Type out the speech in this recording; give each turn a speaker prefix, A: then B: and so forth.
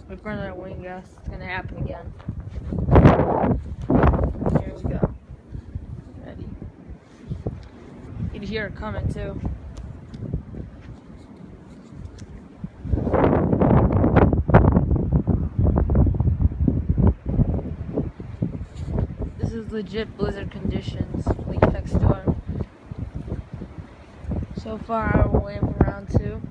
A: We've run out of wind gas. It's gonna happen again. Here we go. Ready. You can hear it coming too. This is legit blizzard conditions. Leak effect storm. So far, we're waiting for round 2.